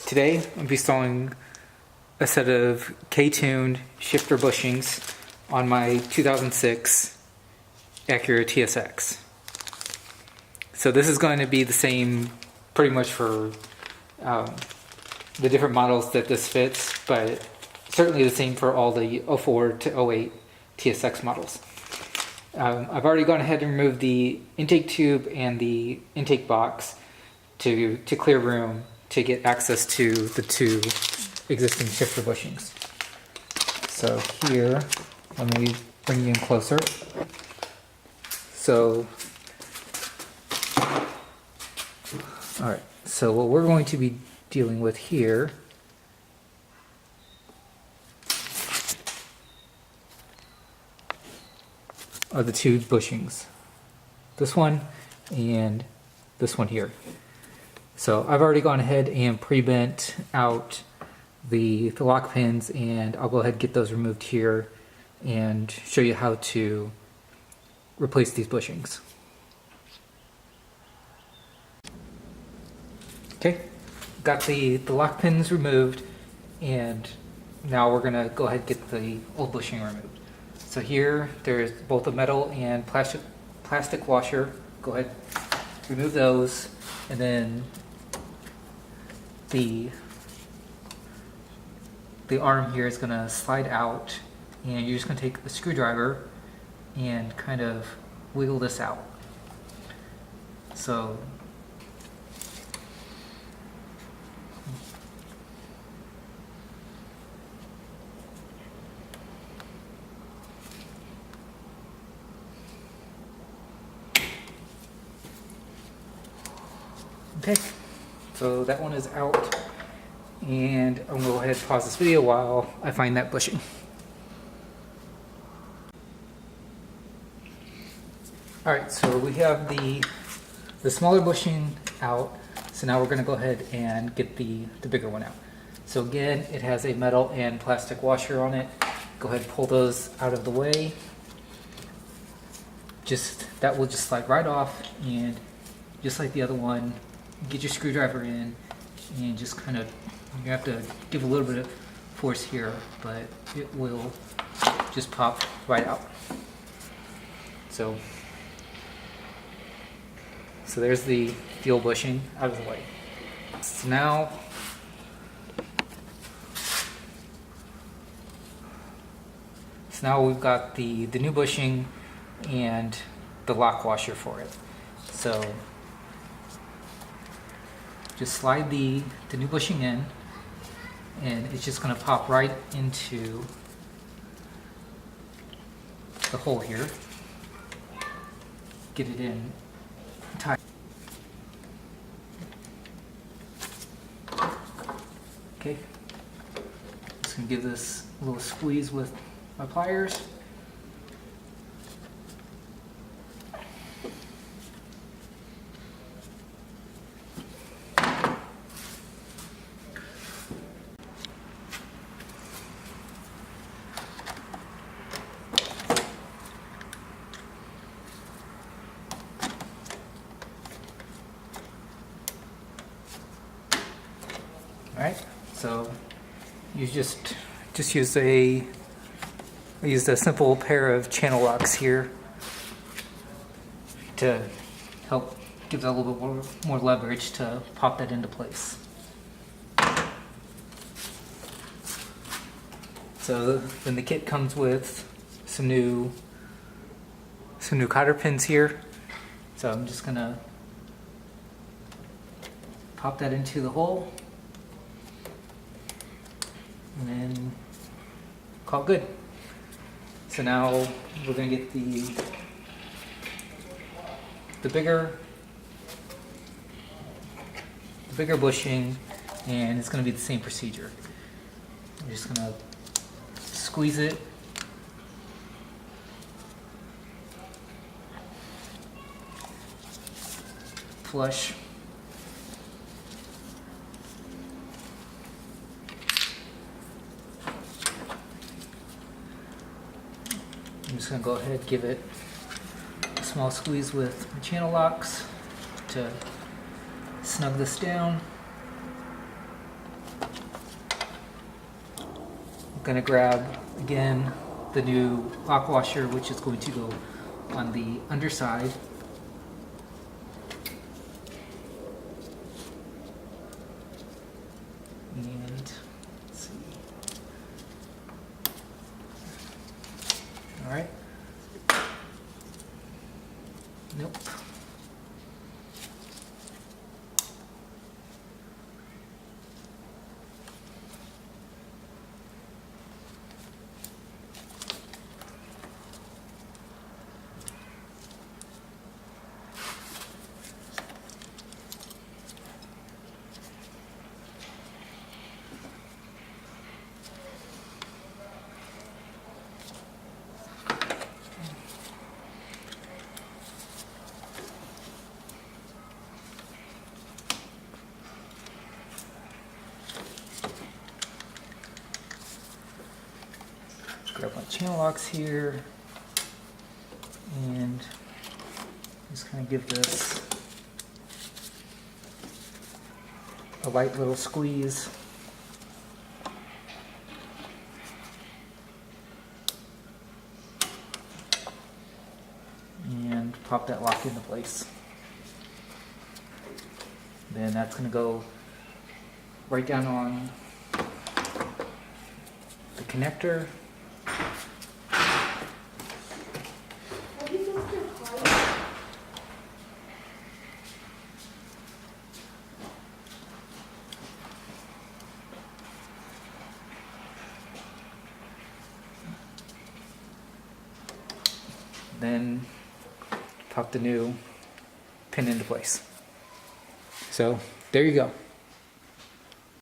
Today I'll be installing a set of K-Tuned shifter bushings on my 2006 Acura TSX. So this is going to be the same pretty much for the different models that this fits, but certainly the same for all the 04 to 08 TSX models. I've already gone ahead and removed the intake tube and the intake box to clear room to get access to the two existing shifter bushings. So here, let me bring you in closer. So, alright, so what we're going to be dealing with here are the two bushings. This one and this one here. So I've already gone ahead and pre-bent out the lock pins, and I'll go ahead and get those removed here and show you how to replace these bushings. Okay, got the lock pins removed, and now we're gonna go ahead and get the old bushing removed. So here there's both a metal and plastic washer. Go ahead, remove those, and then the arm here is going to slide out, and you're just going to take a screwdriver and kind of wiggle this out. So okay. So that one is out, and I'm going to go ahead and pause this video while I find that bushing. Alright, so we have the smaller bushing out, so now we're going to go ahead and get the bigger one out. So again, it has a metal and plastic washer on it. Go ahead and pull those out of the way. That will just slide right off, and just like the other one, get your screwdriver in and just kind of, you have to give a little bit of force here, but it will just pop right out. So there's the old bushing out of the way. So now we've got the new bushing and the lock washer for it. So just slide the new bushing in, and it's just going to pop right into the hole here. Get it in tight. Okay, just going to give this a little squeeze with my pliers. Alright, so you just use I used a simple pair of channel locks here to help give that a little bit more leverage to pop that into place. So then the kit comes with some new cotter pins here. So I'm just gonna pop that into the hole, and then call it good. So now we're going to get the bigger bushing, and it's going to be the same procedure. I'm just going to squeeze it, flush. I'm just going to go ahead and give it a small squeeze with my channel locks to snug this down. gonna grab again the new lock washer, which is going to go on the underside. And let's see. All right. Nope. Grab my channel locks here and just kind of give this a light little squeeze. And pop that lock into place. Then that's going to go right down on the connector. Then pop the new pin into place. So there you go.